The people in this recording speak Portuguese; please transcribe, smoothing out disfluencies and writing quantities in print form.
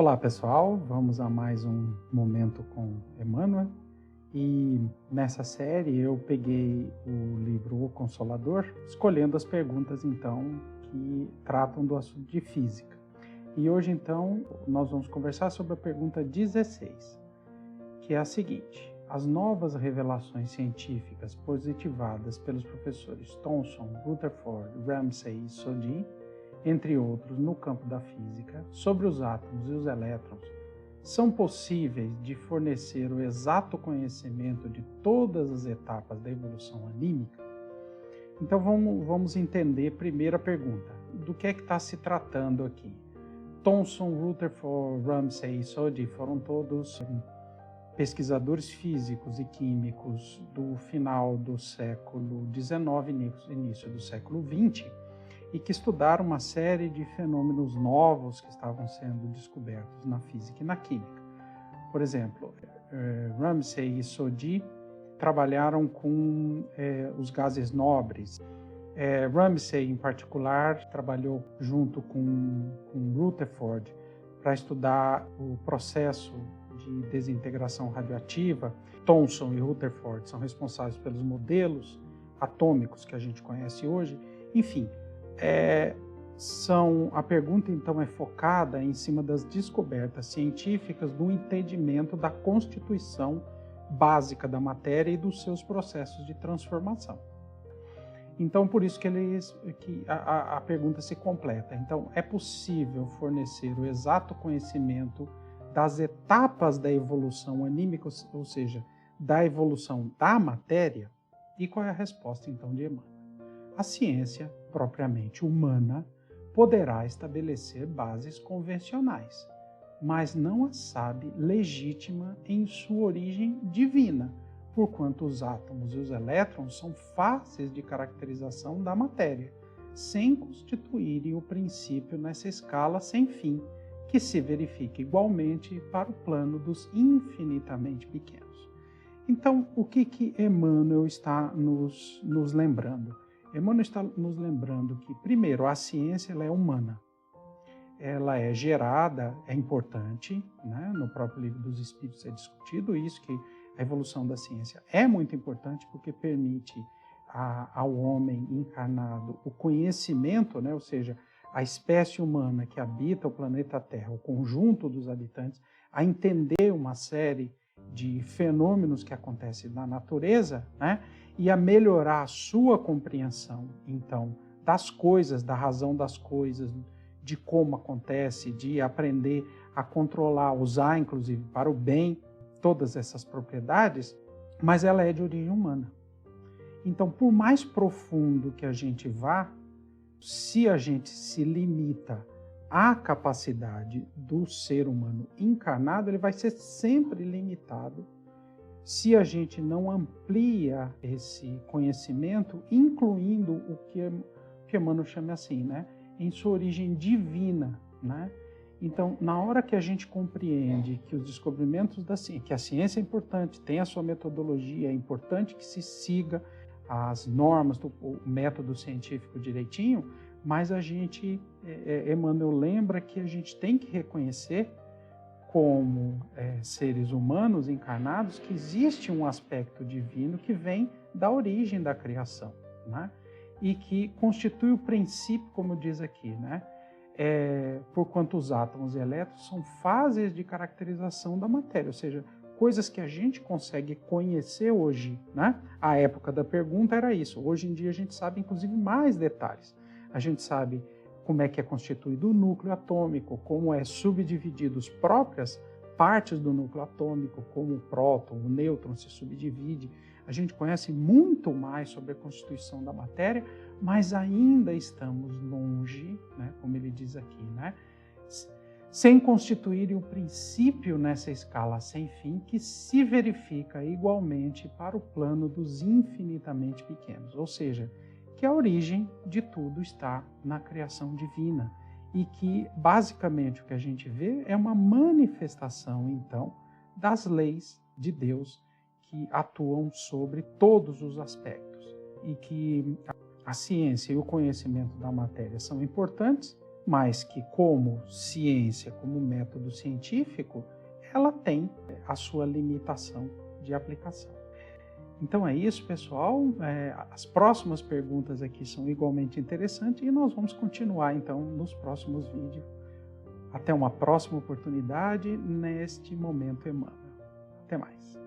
Olá pessoal, vamos a mais um momento com Emmanuel e nessa série eu peguei o livro O Consolador, escolhendo as perguntas então que tratam do assunto de física. E hoje então nós vamos conversar sobre a pergunta 16, que é a seguinte: as novas revelações científicas positivadas pelos professores Thomson, Rutherford, Ramsay e Soddy, entre outros, no campo da física, sobre os átomos e os elétrons, são possíveis de fornecer o exato conhecimento de todas as etapas da evolução anímica? Então vamos entender primeiro a pergunta. Do que é que está se tratando aqui? Thomson, Rutherford, Ramsay e Soddy foram todos pesquisadores físicos e químicos do final do século XIX e início do século XX, e que estudaram uma série de fenômenos novos que estavam sendo descobertos na física e na química. Por exemplo, Ramsay e Soddy trabalharam com os gases nobres. Ramsay, em particular, trabalhou junto com Rutherford para estudar o processo de desintegração radioativa. Thomson e Rutherford são responsáveis pelos modelos atômicos que a gente conhece hoje. Enfim, a pergunta então é focada em cima das descobertas científicas do entendimento da constituição básica da matéria e dos seus processos de transformação. Então, por isso que a pergunta se completa. Então, é possível fornecer o exato conhecimento das etapas da evolução anímica, ou seja, da evolução da matéria? E qual é a resposta então de Emmanuel? A ciência propriamente humana poderá estabelecer bases convencionais, mas não a sabe legítima em sua origem divina, porquanto os átomos e os elétrons são faces de caracterização da matéria, sem constituírem o princípio nessa escala sem fim, que se verifica igualmente para o plano dos infinitamente pequenos. Então, o que Emmanuel está nos lembrando? Emmanuel está nos lembrando que, primeiro, a ciência ela é humana. Ela é gerada, é importante, né? No próprio Livro dos Espíritos é discutido isso, que a evolução da ciência é muito importante porque permite ao homem encarnado o conhecimento, né? Ou seja, a espécie humana que habita o planeta Terra, o conjunto dos habitantes, a entender uma série de fenômenos que acontecem na natureza, né? E a melhorar a sua compreensão, então, das coisas, da razão das coisas, de como acontece, de aprender a controlar, usar, inclusive, para o bem, todas essas propriedades, mas ela é de origem humana. Então, por mais profundo que a gente vá, se a gente se limita à capacidade do ser humano encarnado, ele vai ser sempre limitado se a gente não amplia esse conhecimento, incluindo o que Emmanuel chama assim, né? Em sua origem divina, né? Então, na hora que a gente compreende que os descobrimentos da ciência, que a ciência é importante, tem a sua metodologia, é importante que se siga as normas do método científico direitinho, mas a gente, Emmanuel lembra que a gente tem que reconhecer como seres humanos encarnados, que existe um aspecto divino que vem da origem da criação, né? E que constitui o princípio, como diz aqui, né? Porquanto os átomos e elétrons são fases de caracterização da matéria, ou seja, coisas que a gente consegue conhecer hoje, né? A época da pergunta era isso. Hoje em dia a gente sabe, inclusive, mais detalhes. A gente sabe como é que é constituído o núcleo atômico, como é subdividido as próprias partes do núcleo atômico, como o próton, o nêutron se subdivide. A gente conhece muito mais sobre a constituição da matéria, mas ainda estamos longe, né, como ele diz aqui, né, sem constituir o princípio nessa escala sem fim que se verifica igualmente para o plano dos infinitamente pequenos, ou seja, que a origem de tudo está na criação divina e que, basicamente, o que a gente vê é uma manifestação, então, das leis de Deus que atuam sobre todos os aspectos e que a ciência e o conhecimento da matéria são importantes, mas que como ciência, como método científico, ela tem a sua limitação de aplicação. Então é isso, pessoal. As próximas perguntas aqui são igualmente interessantes e nós vamos continuar então nos próximos vídeos. Até uma próxima oportunidade neste Momento Emmanuel. Até mais.